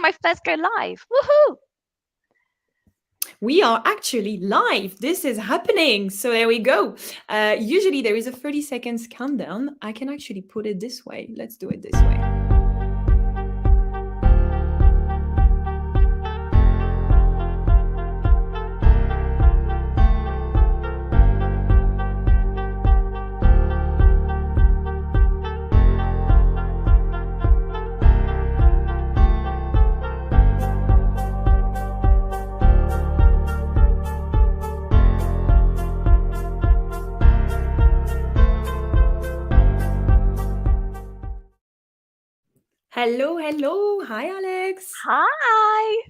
my first go live. Woohoo! We are actually live. This is happening. So there we go. Usually there is a 30 seconds countdown. I can actually put it this way. Let's do it this way. Hello, hello. Hi, Alex. Hi.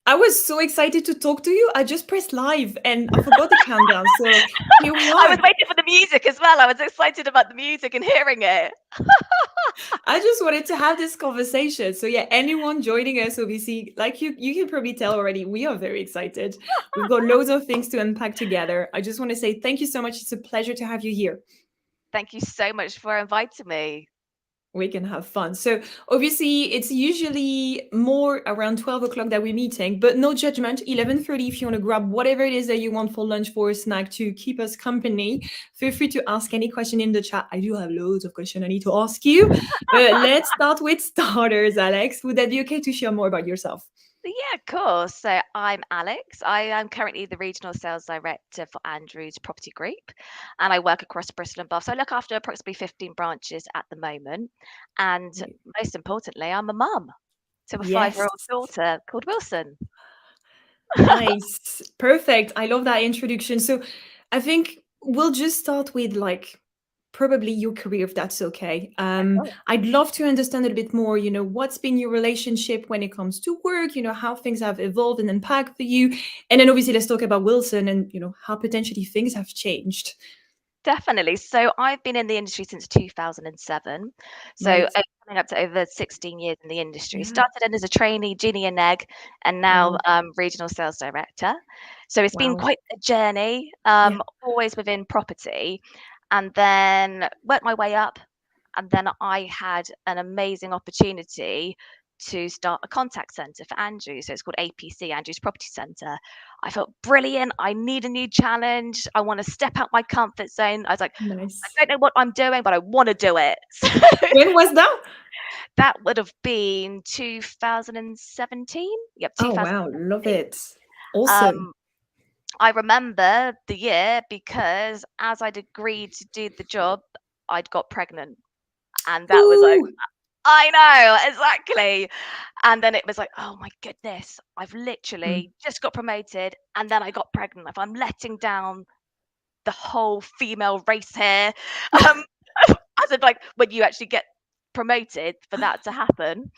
I was so excited to talk to you. I just pressed live and I forgot the countdown. So here we I was are. waiting for the music as well. I was excited about the music and hearing it. I just wanted to have this conversation. So yeah, anyone joining us, obviously, like you can probably tell already, we are very excited. We've got loads of things to unpack together. I just want to say thank you so much. It's a pleasure to have you here. Thank you so much for inviting me. We can have fun. So obviously it's usually more around 12 o'clock that we're meeting, but no judgment. 11:30 if you want to grab whatever it is that you want for lunch, for a snack, to keep us company. Feel free to ask any question in the chat. I do have loads of questions I need to ask you. But let's start with starters, Alex. Would that be okay to share more about yourself? Yeah, of course. So I'm Alex. I am currently the regional sales director for Andrews Property Group, and I work across Bristol and Bath. So I look after approximately 15 branches at the moment. And most importantly, I'm a mum to a Yes. 5-year-old daughter called Wilson. Nice. Perfect. I love that introduction. So I think we'll just start with like probably your career, if that's okay. I'd love to understand a bit more, what's been your relationship when it comes to work, how things have evolved and unpacked for you. And then obviously let's talk about Wilson and, how potentially things have changed. Definitely. So I've been in the industry since 2007. So Right. coming up to over 16 years in the industry. Yeah. Started in as a trainee, junior neg, and now Wow. regional sales director. So it's been Wow. quite a journey, Yeah. always within property, and then worked my way up. And then I had an amazing opportunity to start a contact center for Andrews. So it's called APC, Andrews Property Center. I felt brilliant. I need a new challenge. I want to step out my comfort zone. I was like, I Nice. don't know what I'm doing, but I want to do it. So When was that? that would have been 2017. Yep, Oh, wow. Love 2017. it. Awesome. Um, I remember the year because as I'd agreed to do the job, I'd got pregnant. And that was like, Ooh. I know, exactly. And then it was like, oh my goodness, I've Mm. literally just got promoted and then I got pregnant. If I'm letting down the whole female race here, um, as in like when you actually get promoted for that to happen.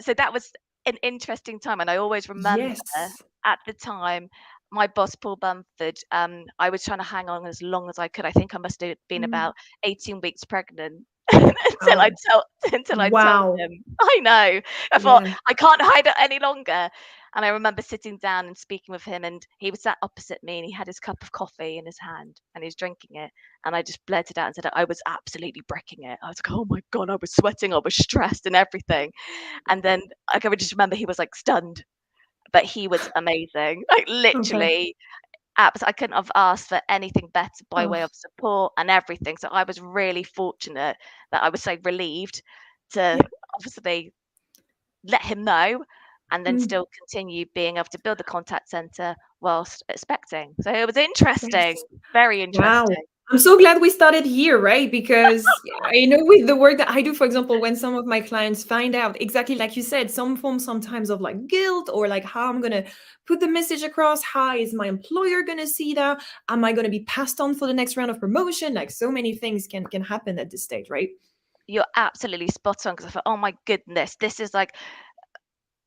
So that was an interesting time. And I always remember Yes. at the time, my boss, Paul Bamford, I was trying to hang on as long as I could. I think I must have been Mm. about 18 weeks pregnant until I Wow. told Wow. him. I know. I thought Yeah. I can't hide it any longer. And I remember sitting down and speaking with him, and he was sat opposite me, and he had his cup of coffee in his hand, and he was drinking it. And I just blurted out and said I was absolutely bricking it. I was like, oh my god, I was sweating, I was stressed, and everything. And then I can just remember he was like stunned, but he was amazing. Like Okay. literally, I couldn't have asked for anything better by way Oh, of support and everything. So I was really fortunate that I was so relieved to yeah. obviously let him know and then Mm. still continue being able to build the contact center whilst expecting. So it was interesting, Yes. very Wow. interesting. I'm so glad we started here, right? Because I know with the work that I do, for example, when some of my clients find out exactly like you said, some form sometimes of like guilt or like how I'm gonna put the message across, how is my employer gonna see that? Am I gonna be passed on for the next round of promotion? Like so many things can happen at this stage, right? You're absolutely spot on because I thought, oh my goodness, this is like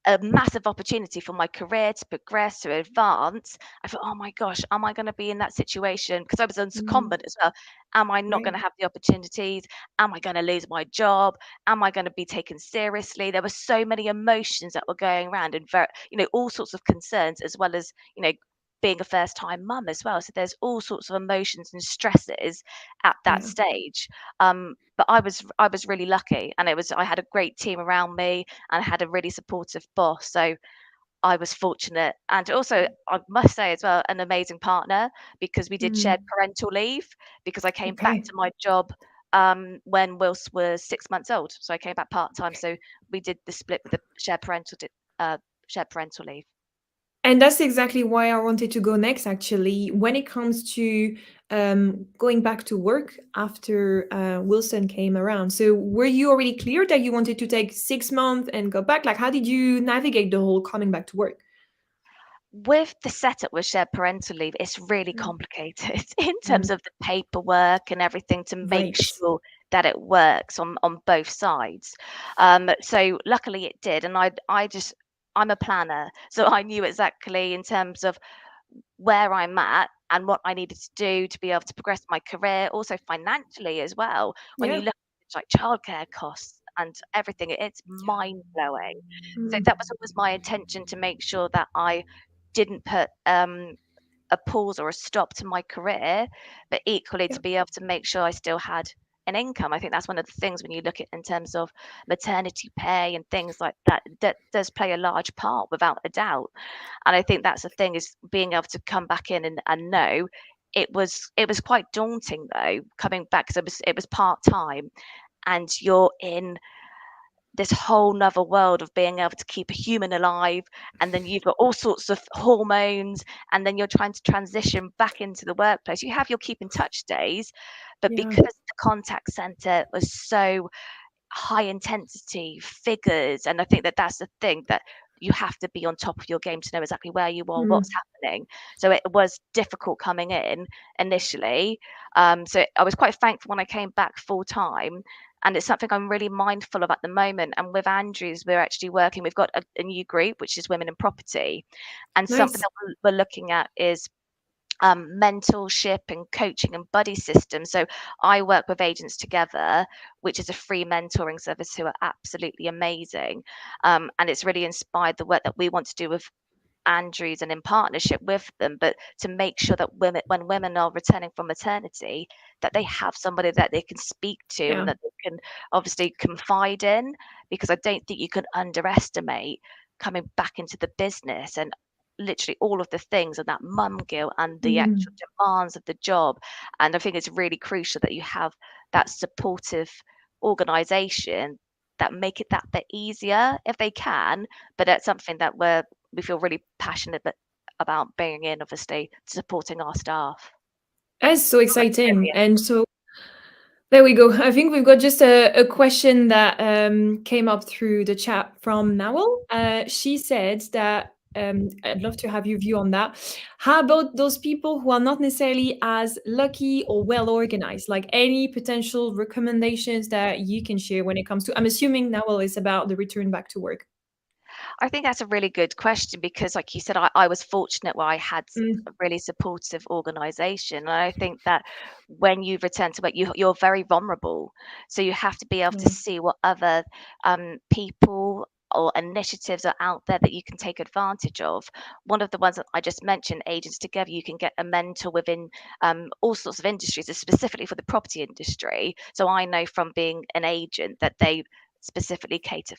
a massive opportunity for my career to progress, to advance. I thought, oh my gosh, am I going to be in that situation? Because I was on Mm, secondment as well. Am I not going right. to have the opportunities? Am I going to lose my job? Am I going to be taken seriously? There were so many emotions that were going around and very, all sorts of concerns, as well as, being a first time mum as well. So there's all sorts of emotions and stresses at that Yeah. stage. But I was really lucky, and I had a great team around me, and I had a really supportive boss. So I was fortunate, and also I must say as well, an amazing partner, because we did shared Mm. parental leave, because I came back Okay. to my job when Wills was 6 months old, so I came back part time. So we did the split with the uh, shared parental leave. And that's exactly why I wanted to go next, actually. When it comes to going back to work after Wilson came around. So, were you already clear that you wanted to take 6 months and go back? Like, how did you navigate the whole coming back to work? With the setup with shared parental leave, it's really Mm. complicated in terms Mm. of the paperwork and everything to make Right. sure that it works on both sides. So luckily it did, and I'm a planner, so I knew exactly in terms of where I'm at and what I needed to do to be able to progress my career, also financially as well. When you Yeah. look at like childcare costs and everything, it's mind blowing. So Mm. that was always my intention, to make sure that I didn't put a pause or a stop to my career, but equally Yeah. to be able to make sure I still had an income. I think that's one of the things when you look at in terms of maternity pay and things like that, that does play a large part without a doubt. And I think that's the thing, is being able to come back in and know. It was quite daunting though, coming back, because it was part time, and you're in this whole nother world of being able to keep a human alive, and then you've got all sorts of hormones, and then you're trying to transition back into the workplace. You have your keep in touch days, but Yeah. because the contact center was so high intensity figures, and I think that that's the thing, that you have to be on top of your game to know exactly where you are, what's Mm. happening. So it was difficult coming in initially. So I was quite thankful when I came back full time, and it's something I'm really mindful of at the moment. And with Andrews, we're actually working, we've got a new group, which is women in property, and something Nice. that we're looking at is mentorship and coaching and buddy systems. So I work with Agents Together, which is a free mentoring service, who are absolutely amazing. And it's really inspired the work that we want to do with Andrews and in partnership with them, but to make sure that women, when women are returning from maternity, that they have somebody that they can speak to and Yeah. that they can obviously confide in, because I don't think you can underestimate coming back into the business and literally all of the things, and that mum guilt and the actual Mm. demands of the job. And I think it's really crucial that you have that supportive organization that make it that bit easier if they can. But that's something that we feel really passionate about being in, obviously, supporting our staff. That's so Oh, that's exciting. brilliant. And so there we go. I think we've got just a question that came up through the chat from Nawal. She said that I'd love to have your view on that. How about those people who are not necessarily as lucky or well organized? Like any potential recommendations that you can share when it comes to, I'm assuming Nawal is about the return back to work. I think that's a really good question, because, like you said, I was fortunate where I had Mm. a really supportive organisation. And I think that when you return to work, you're very vulnerable. So you have to be able to Mm. see what other people or initiatives are out there that you can take advantage of. One of the ones that I just mentioned, Agents Together, you can get a mentor within all sorts of industries, specifically for the property industry. So I know from being an agent that they specifically cater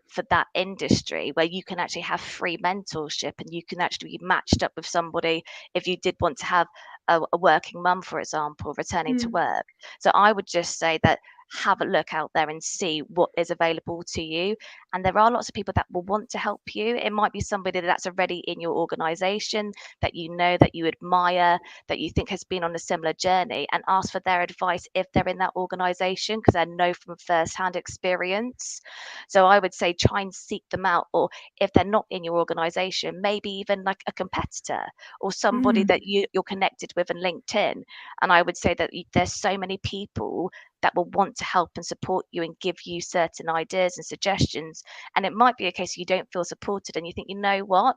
for that industry, where you can actually have free mentorship, and you can actually be matched up with somebody if you did want to have a working mum, for example, returning to Mm. work. So I would just say that have a look out there and see what is available to you. And there are lots of people that will want to help you. It might be somebody that's already in your organization, that you know, that you admire, that you think has been on a similar journey, and ask for their advice if they're in that organization, because I know from first-hand experience. So I would say try and seek them out, or if they're not in your organization, maybe even like a competitor or somebody Mm. that you're connected with in LinkedIn. And I would say that there's so many people that will want to help and support you and give you certain ideas and suggestions. And it might be a case you don't feel supported, and you think, you know what,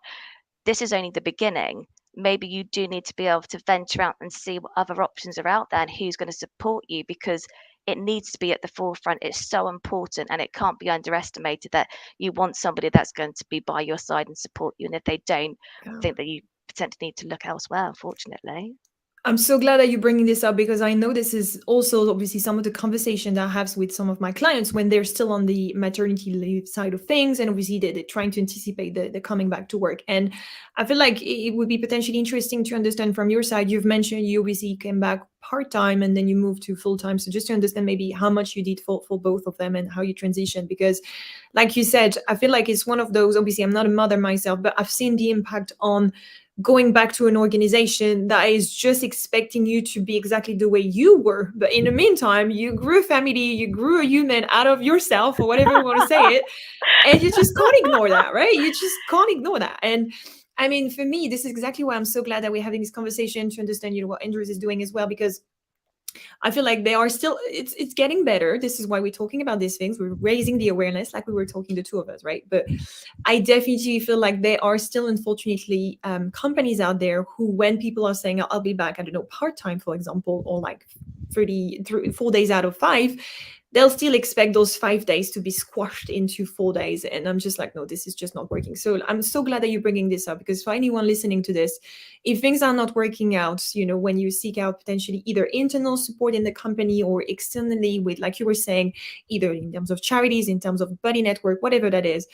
this is only the beginning. Maybe you do need to be able to venture out and see what other options are out there and who's going to support you, because it needs to be at the forefront. It's so important, and it can't be underestimated that you want somebody that's going to be by your side and support you. And if they don't, I Yeah. think that you potentially need to look elsewhere, unfortunately. I'm so glad that you're bringing this up because I know this is also obviously some of the conversation that I have with some of my clients when they're still on the maternity leave side of things. And obviously they're trying to anticipate the coming back to work. And I feel like it would be potentially interesting to understand from your side. You've mentioned you obviously came back part-time and then you moved to full-time. So just to understand maybe how much you did for both of them and how you transitioned. Because like you said, I feel like it's one of those, obviously I'm not a mother myself, but I've seen the impact on going back to an organization that is just expecting you to be exactly the way you were. But in the meantime, you grew a family, you grew a human out of yourself, or whatever you want to say it. And you just can't ignore that, right? You just can't ignore that. And I mean, for me, this is exactly why I'm so glad that we're having this conversation to understand, what Andrews is doing as well, because I feel like they are still it's getting better. This is why we're talking about these things. We're raising the awareness, like we were talking, the two of us, right? But I definitely feel like there are still, unfortunately, companies out there who, when people are saying, I'll be back, I don't know, part time, for example, or like 4 days out of five, they'll still expect those 5 days to be squashed into 4 days. And I'm just like, no, this is just not working. So I'm so glad that you're bringing this up, because for anyone listening to this, if things are not working out, when you seek out potentially either internal support in the company or externally with, like you were saying, either in terms of charities, in terms of buddy network, whatever that is,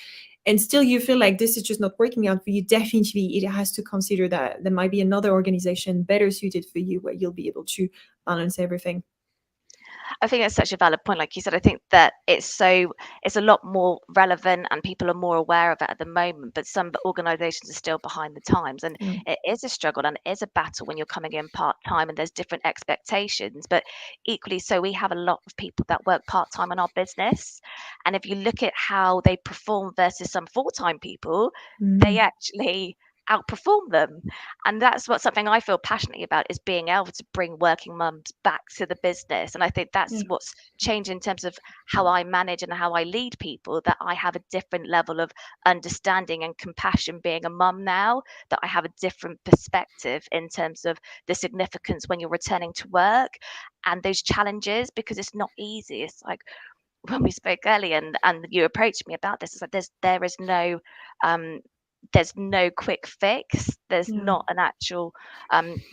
and still you feel like this is just not working out for you, definitely it has to consider that there might be another organization better suited for you where you'll be able to balance everything. I think that's such a valid point. Like you said, I think that it's a lot more relevant and people are more aware of it at the moment, but some organizations are still behind the times. And Yeah. it is a struggle and it is a battle when you're coming in part-time and there's different expectations. But equally so, we have a lot of people that work part-time in our business. And if you look at how they perform versus some full-time people, they Mm. actually outperform them. And that's what something I feel passionately about, is being able to bring working mums back to the business. And I think that's Yeah. what's changed in terms of how I manage and how I lead people, that I have a different level of understanding and compassion being a mum now, that I have a different perspective in terms of the significance when you're returning to work and those challenges, because it's not easy. It's like when we spoke earlier and you approached me about this, it's like um there's no quick fix. There's Yeah. not an actual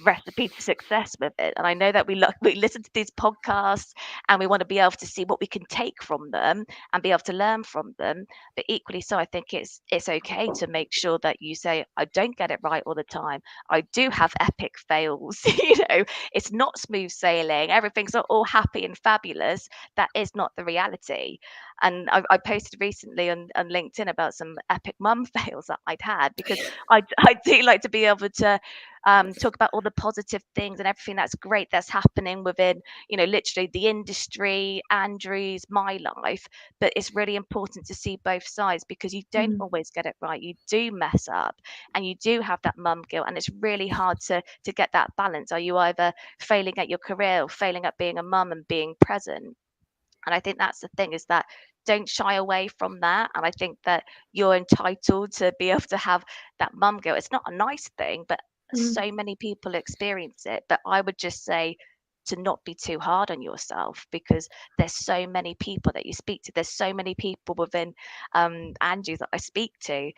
recipe to success with it. And I know that we listen to these podcasts and we want to be able to see what we can take from them and be able to learn from them. But equally so, I think it's okay to make sure that you say, I don't get it right all the time. I do have epic fails. It's not smooth sailing. Everything's not all happy and fabulous. That is not the reality. And I posted recently on LinkedIn about some epic mum fails that I'd had, because I do like to be able to talk about all the positive things and everything that's great that's happening within, literally the industry, Andrew's, my life. But it's really important to see both sides, because you don't Mm. always get it right. You do mess up and you do have that mum guilt. And it's really hard to get that balance. Are you either failing at your career or failing at being a mum and being present? And I think that's the thing, is that don't shy away from that. And I think that you're entitled to be able to have that mum guilt. It's not a nice thing, but Mm. so many people experience it. But I would just say to not be too hard on yourself, because there's so many people that you speak to. There's so many people within Andrew that I speak to.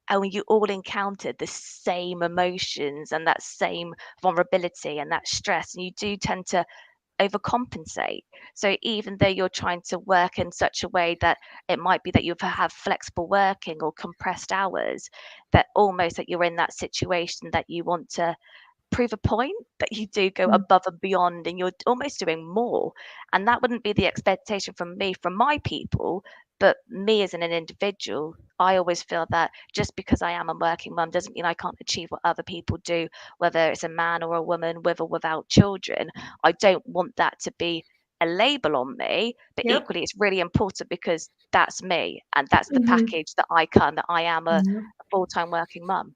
And when you all encountered the same emotions and that same vulnerability and that stress, and you do tend to overcompensate. So even though you're trying to work in such a way that it might be that you have flexible working or compressed hours, that almost that you're in that situation that you want to prove a point, that you do go Mm. above and beyond and you're almost doing more. And that wouldn't be the expectation from me, from my people, but me as an individual. I always feel that just because I am a working mum doesn't mean I can't achieve what other people do, whether it's a man or a woman with or without children. I don't want that to be a label on me, but Yep. equally it's really important, because that's me and that's the Mm-hmm. package that that I am Yeah. a full-time working mum.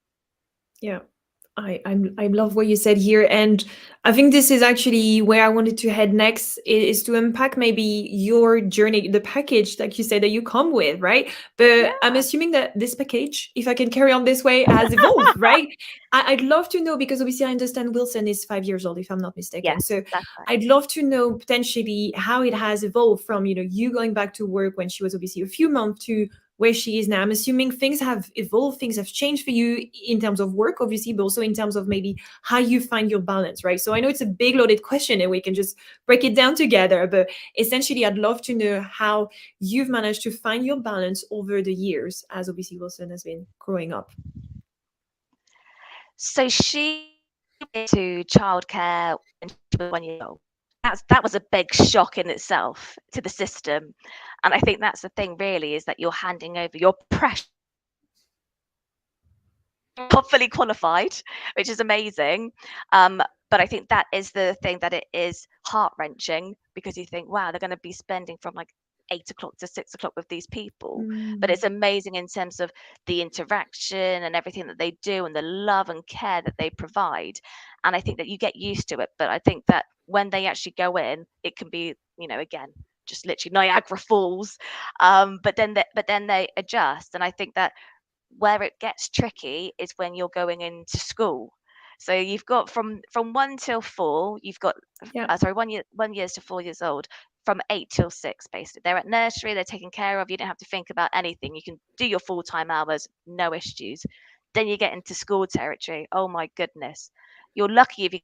Yeah. I love what you said here, and I think this is actually where I wanted to head next, is to unpack maybe your journey, the package, like you said, that you come with, right? But I'm Yeah. assuming that this package, if I can carry on this way, has evolved, right? I'd love to know, because obviously I understand Wilson is 5 years old, if I'm not mistaken. Yes, So that's right. I'd love to know potentially how it has evolved from, you going back to work when she was obviously a few months to where she is now. I'm assuming things have evolved, things have changed for you in terms of work, obviously, but also in terms of maybe how you find your balance, right? So I know it's a big loaded question and we can just break it down together, but essentially I'd love to know how you've managed to find your balance over the years as obviously Wilson has been growing up. So she went to childcare when she was 1 year old. That was a big shock in itself to the system. And I think that's the thing really, is that you're handing over your precious, not fully qualified, which is amazing. Um, but I think that is the thing, that it is heart wrenching, because you think, wow, they're going to be spending from like 8 o'clock to 6 o'clock with these people. But Mm, it's amazing in terms of the interaction and everything that they do and the love and care that they provide. And I think that you get used to it. But I think that when they actually go in, it can be, again, just literally Niagara Falls. But then they adjust. And I think that where it gets tricky is when you're going into school. So you've got from 1 till 4, you've got yeah. sorry, 1 years to 4 years old, from 8 till 6, basically. They're at nursery, they're taken care of, you don't have to think about anything. You can do your full-time hours, no issues. Then you get into school territory. Oh my goodness. You're lucky if you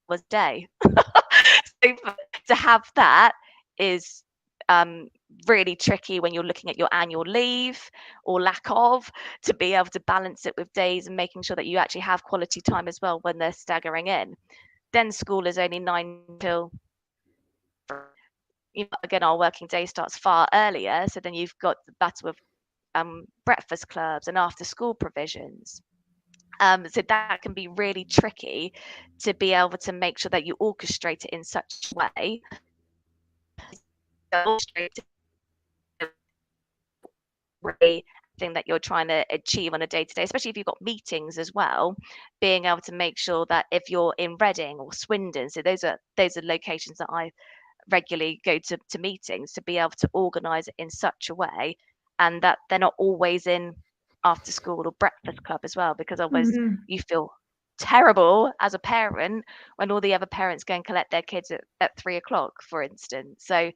was day. So to have that is um, really tricky when you're looking at your annual leave or lack of, to be able to balance it with days and making sure that you actually have quality time as well when they're staggering in. Then school is only 9 till, again, our working day starts far earlier. So then you've got the battle of breakfast clubs and after school provisions. So that can be really tricky to be able to make sure that you orchestrate it in such a way, really thing that you're trying to achieve on a day to day, especially if you've got meetings as well, being able to make sure that if you're in Reading or Swindon, so those are locations that I regularly go to meetings, to be able to organise it in such a way, and that they're not always in after school or breakfast club as well, because otherwise Mhm. you feel terrible as a parent when all the other parents go and collect their kids at 3 o'clock, for instance. So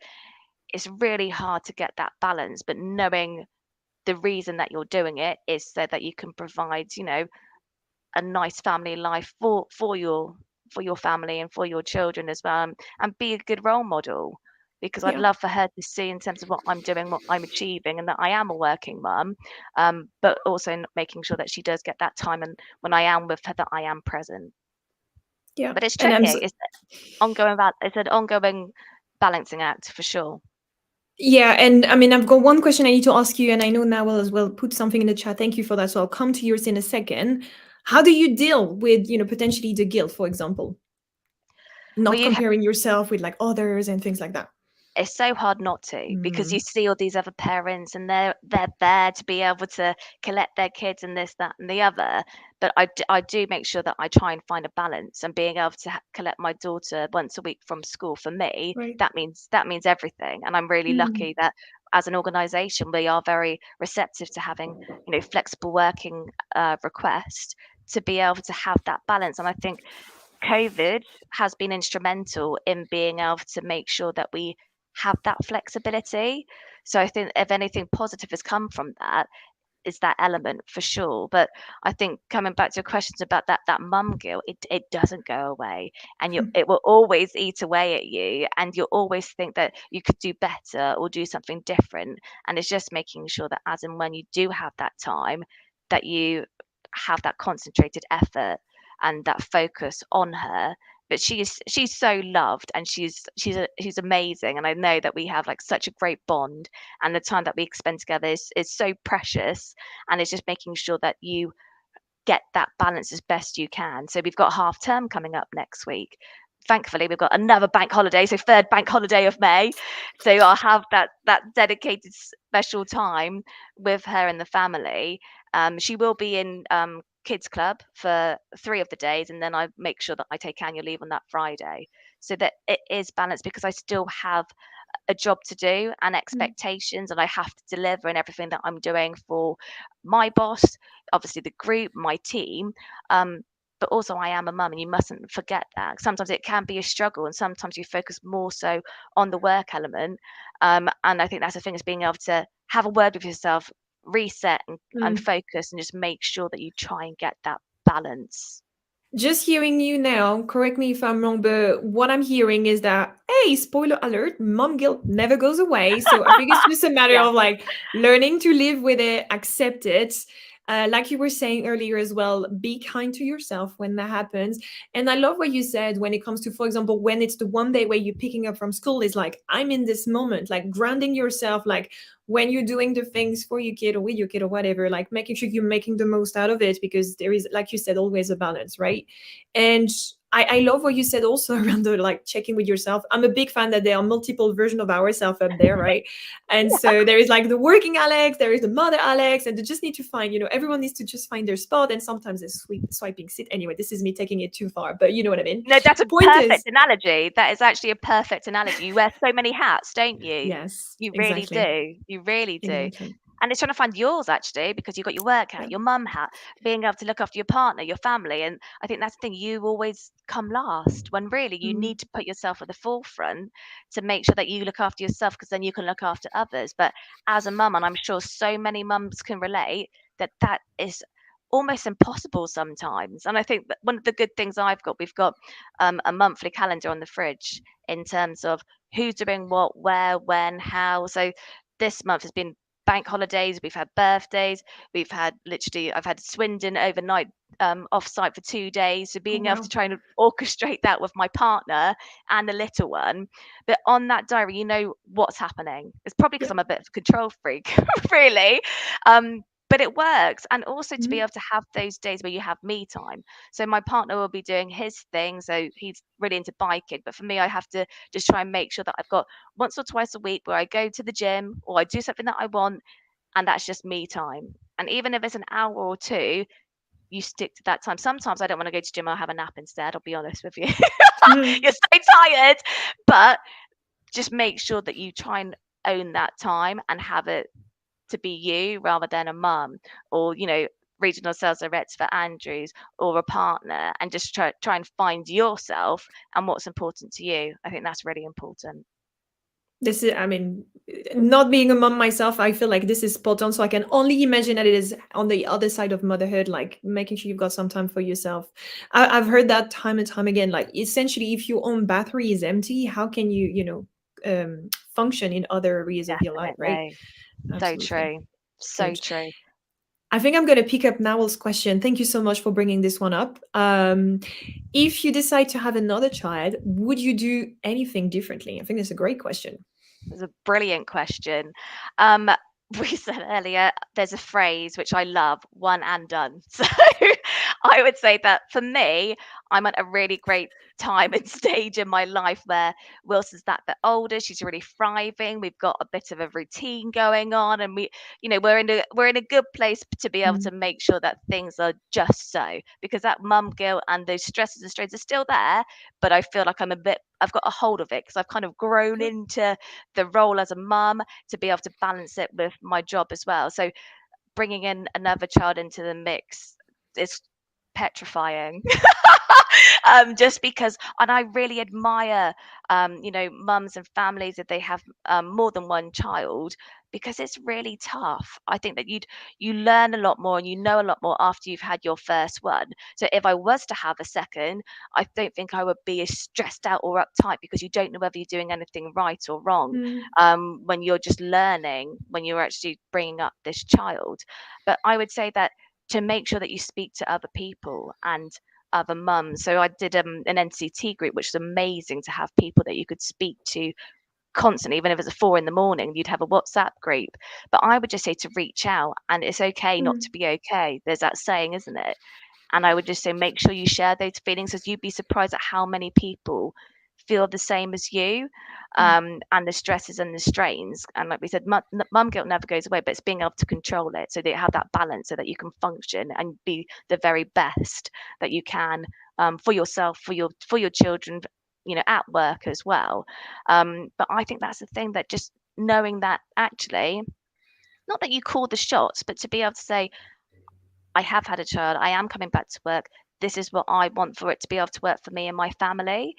it's really hard to get that balance, but knowing the reason that you're doing it is so that you can provide, a nice family life for your family and for your children as well, and be a good role model, because I'd Yeah. love for her to see in terms of what I'm doing, what I'm achieving, and that I am a working mum, but also making sure that she does get that time, and when I am with her, that I am present. Yeah. But it's And tricky. It's an ongoing balancing act for sure. yeah, and I mean, I've got one question I need to ask you, and I know Nawal as well put something in the chat. Thank you for that. So I'll come to yours in a second. How do you deal with, potentially the guilt, for example, Well, not you comparing yourself with like others and things like that? it's so hard not to, because you Mm, see all these other parents, and they're there to be able to collect their kids and this, that, and the other. But I do make sure that I try and find a balance, and being able to collect my daughter once a week from school, for me, right. that means everything. And I'm really Mm, lucky that as an organization we are very receptive to having, flexible working requests, to be able to have that balance. And I think COVID has been instrumental in being able to make sure that we have that flexibility. So I think if anything positive has come from that, is that element for sure. But I think, coming back to your questions about that mum guilt, it doesn't go away, and it will always eat away at you, and you'll always think that you could do better or do something different. And it's just making sure that as and when you do have that time, that you have that concentrated effort and that focus on her. But she's so loved, and she's amazing, and I know that we have like such a great bond, and the time that we spend together is so precious. And it's just making sure that you get that balance as best you can. So we've got half term coming up next week. Thankfully, we've got another bank holiday, so third bank holiday of May. So I'll have that dedicated special time with her and the family. She will be in kids club for 3 of the days, and then I make sure that I take annual leave on that Friday, so that it is balanced, because I still have a job to do and mm, expectations, and I have to deliver in everything that I'm doing for my boss, obviously the group, my team. Um, but also I am a mum, and you mustn't forget that. Sometimes it can be a struggle, and sometimes you focus more so on the work element. And I think that's the thing, is being able to have a word with yourself, reset and Mm. focus, and just make sure that you try and get that balance. Just hearing you now, correct me if I'm wrong, but what I'm hearing is that, hey, spoiler alert, mom guilt never goes away. So I think it's just a matter Yeah, of like learning to live with it, accept it. Like you were saying earlier as well, be kind to yourself when that happens. And I love what you said when it comes to, for example, when it's the one day where you're picking up from school, is like, I'm in this moment, like grounding yourself, like when you're doing the things for your kid or with your kid or whatever, like making sure you're making the most out of it, because there is, like you said, always a balance, right? And I love what you said also around the like checking with yourself. I'm a big fan that there are multiple versions of ourselves up there, right? And so there is like the working Alex, there is the mother Alex, and they just need to find, everyone needs to just find their spot. And sometimes it's swiping sit. Anyway, this is me taking it too far, but you know what I mean. no, that's a Point perfect is, analogy. That is actually a perfect analogy. You wear so many hats, don't you? yes, You really exactly, do. You really do. exactly. And it's trying to find yours, actually, because you've got your work Yeah. hat, your mum hat, being able to look after your partner, your family. And I think that's the thing, you always come last, when really you Mm, need to put yourself at the forefront to make sure that you look after yourself, because then you can look after others. But as a mum, and I'm sure so many mums can relate, that that is almost impossible sometimes. And I think that one of the good things I've got, we've got a monthly calendar on the fridge in terms of who's doing what, where, when, how. So this month has been bank holidays, we've had birthdays, we've had literally, I've had Swindon overnight off site for 2 days. So oh being able to wow. try and orchestrate that with my partner and the little one, but on that diary, you know what's happening. It's probably because Yeah. I'm a bit of a control freak, really. But it works. And also to be Mm, able to have those days where you have me time. So my partner will be doing his thing. So he's really into biking. But for me, I have to just try and make sure that I've got once or twice a week where I go to the gym or I do something that I want, and that's just me time. And even if it's an hour or two, you stick to that time. Sometimes I don't want to go to gym, I'll have a nap instead, I'll be honest with you. mm. You're so tired, but just make sure that you try and own that time and have it to be you rather than a mum, or regional sales director for Andrews, or a partner, and just try and find yourself and what's important to you. I think that's really important. This is, I mean, not being a mom myself, I feel like this is spot on. So I can only imagine that it is on the other side of motherhood, like making sure you've got some time for yourself. I've heard that time and time again. Like essentially, if your own battery is empty, how can you, function in other areas of your life, right? Definitely. So Absolutely. true. So Good. true. I think I'm going to pick up Nawal's question. Thank you so much for bringing this one up. If you decide to have another child, would you do anything differently? I think that's a great question. It's a brilliant question. Um, we said earlier, there's a phrase which I love, one and done. So I would say that for me, I'm at a really great time and stage in my life where Wilson's that bit older, she's really thriving. We've got a bit of a routine going on, and we're in a good place to be able Mm, to make sure that things are just so, because that mum guilt and those stresses and strains are still there, but I feel like I've got a hold of it because I've kind of grown good. into the role as a mum to be able to balance it with my job as well. So bringing in another child into the mix is petrifying. Just because, and I really admire, mums and families if they have more than one child, because it's really tough. I think that you learn a lot more and you know a lot more after you've had your first one. So if I was to have a second, I don't think I would be as stressed out or uptight, because you don't know whether you're doing anything right or wrong, Mm, when you're just learning, when you're actually bringing up this child. But I would say that to make sure that you speak to other people and other mums. So I did an NCT group, which was amazing to have people that you could speak to constantly, even if it's at 4 in the morning, you'd have a WhatsApp group. But I would just say to reach out, and it's okay not to mm, be okay. There's that saying, isn't it? And I would just say, make sure you share those feelings, as you'd be surprised at how many people feel the same as you, mm. and the stresses and the strains. And like we said, mum guilt never goes away, but it's being able to control it so that you have that balance, so that you can function and be the very best that you can, for yourself, for your children, at work as well. But I think that's the thing, that just knowing that actually, not that you call the shots, but to be able to say, I have had a child, I am coming back to work. this is what I want for it to be able to work for me and my family,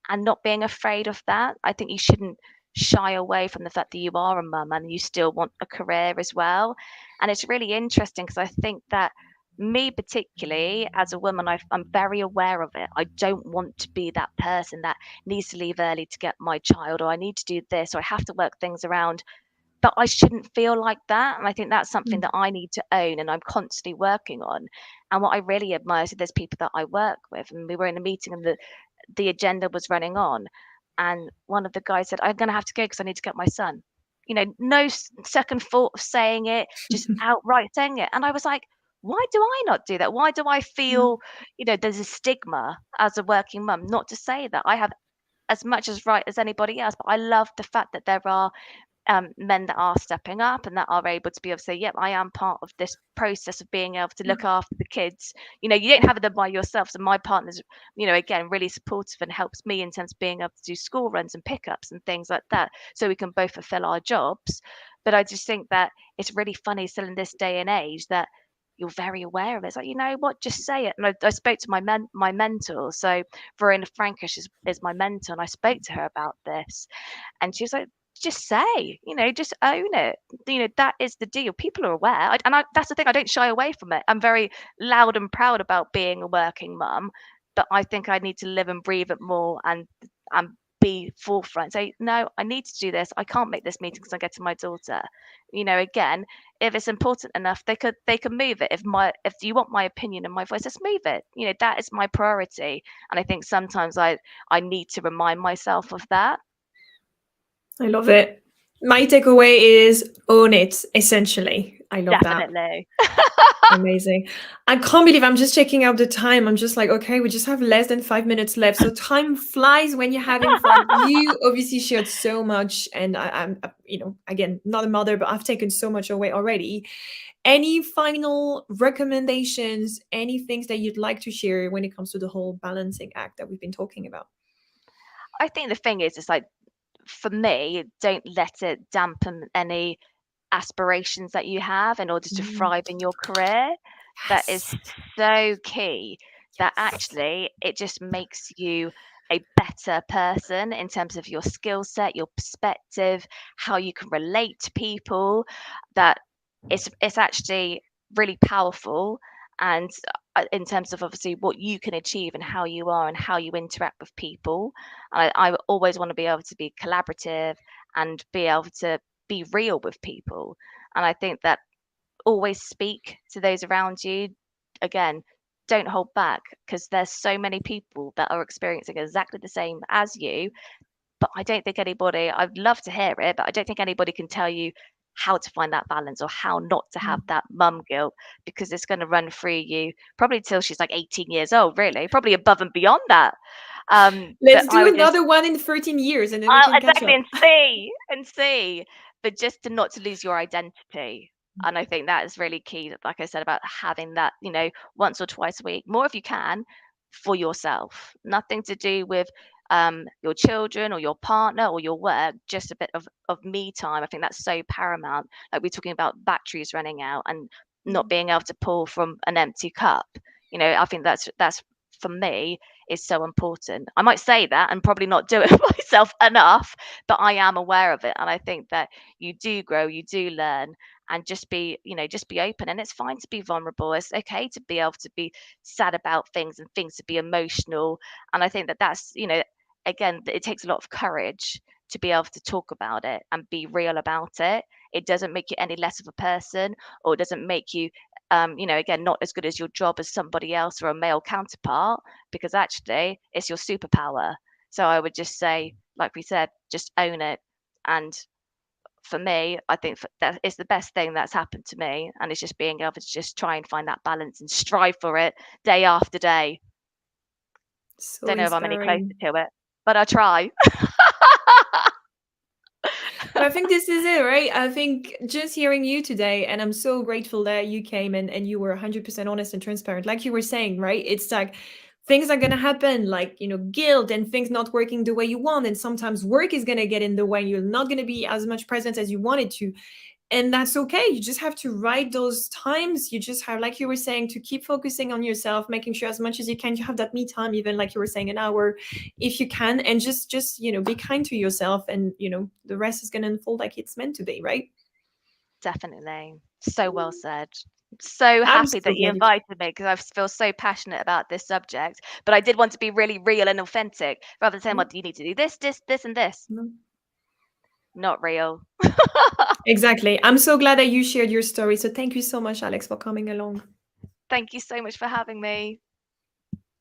and not being afraid of that. I think you shouldn't shy away from the fact that you are a mum and you still want a career as well. And it's really interesting because I think that me particularly as a woman, I'm very aware of it. I don't want to be that person that needs to leave early to get my child, or I need to do this, or I have to work things around, but I shouldn't feel like that. And I think that's something Mm. that I need to own and I'm constantly working on. And what I really admire is there's people that I work with, and we were in a meeting and the agenda was running on, and one of the guys said, "I'm going to have to go because I need to get my son." No second thought of saying it, just outright saying it. And I was like, why do I not do that? Why do I Mm. feel, there's a stigma as a working mum not to say that? I have as much as right as anybody else, but I love the fact that there are men that are stepping up and that are able to be able to say, yep, I am part of this process of being able to look after the kids. You don't have them by yourself. So my partner's, again, really supportive and helps me in terms of being able to do school runs and pickups and things like that. So we can both fulfill our jobs. But I just think that it's really funny still in this day and age that you're very aware of it. It's like, you know what, just say it. And I spoke to my mentor. So Verena Frankish is my mentor, and I spoke to her about this. And she was like, just say, just own it. That is the deal. People are aware. That's the thing. I don't shy away from it. I'm very loud and proud about being a working mum, but I think I need to live and breathe it more and be forefront. Say, no, I need to do this. I can't make this meeting because I'm getting my daughter. Again, if it's important enough, they can move it. If you want my opinion and my voice, let's move it. That is my priority. And I think sometimes I need to remind myself of that. I love it. My takeaway is own it, essentially. I love that. Definitely. Amazing. I can't believe I'm just checking out the time. I'm just like, okay, we just have less than 5 minutes left. So time flies when you're having fun. You obviously shared so much, and I'm, again, not a mother, but I've taken so much away already. Any final recommendations, any things that you'd like to share when it comes to the whole balancing act that we've been talking about? I think the thing is, it's like, for me, don't let it dampen any aspirations that you have in order to Mm. thrive in your career. That is Yes. so key, that actually it just makes you a better person in terms of your skill set, your perspective, how you can relate to people. That it's actually really powerful. And in terms of obviously what you can achieve and how you are and how you interact with people. I always want to be able to be collaborative and be able to be real with people. And I think that always speak to those around you. Again, don't hold back, because there's so many people that are experiencing exactly the same as you. But I don't think anybody, I'd love to hear it, but I don't think anybody can tell you how to find that balance or how not to have Mm. that mum guilt, because it's going to run through you probably till she's like 18 years old, really, probably above and beyond that. But Let's I do would just another one in 13 years and then we I'll can catch exactly, up. and see, but just to not to lose your identity. And I think that is really key, like I said, about having that, once or twice a week, more if you can, for yourself. Nothing to do with your children or your partner or your work, just a bit of me time. I think that's so paramount. Like we're talking about batteries running out and not Mm. being able to pull from an empty cup. I think that's for me is so important. I might say that and probably not do it myself enough, but I am aware of it. And I think that you do grow, you do learn, and just be open. And it's fine to be vulnerable. It's okay to be able to be sad about things and things to be emotional. And I think that again, it takes a lot of courage to be able to talk about it and be real about it. It doesn't make you any less of a person, or it doesn't make you again, not as good as your job as somebody else or a male counterpart, because actually it's your superpower. So I would just say, like we said, just own it. And for me, I think that is the best thing that's happened to me. And it's just being able to just try and find that balance and strive for it day after day. So Don't know if I'm any closer inspiring. to it, but I try. But I think this is it, right? I think just hearing you today, and I'm so grateful that you came and you were 100% honest and transparent. Like you were saying, right? It's like things are going to happen, like, guilt and things not working the way you want. And sometimes work is going to get in the way. You're not going to be as much present as you wanted to. and that's okay. You just have to write those times. You just have, like you were saying, to keep focusing on yourself, making sure as much as you can you have that me time, even like you were saying, an hour if you can, and just be kind to yourself, and the rest is going to unfold like it's meant to be, right? Definitely. So well said. So happy that you Absolutely. invited me because I feel so passionate about this subject. But I did want to be really real and authentic rather than saying, Yeah. well, you need to do this, and this. No. Not real. Exactly. I'm so glad that you shared your story. So thank you so much, Alex, for coming along. Thank you so much for having me.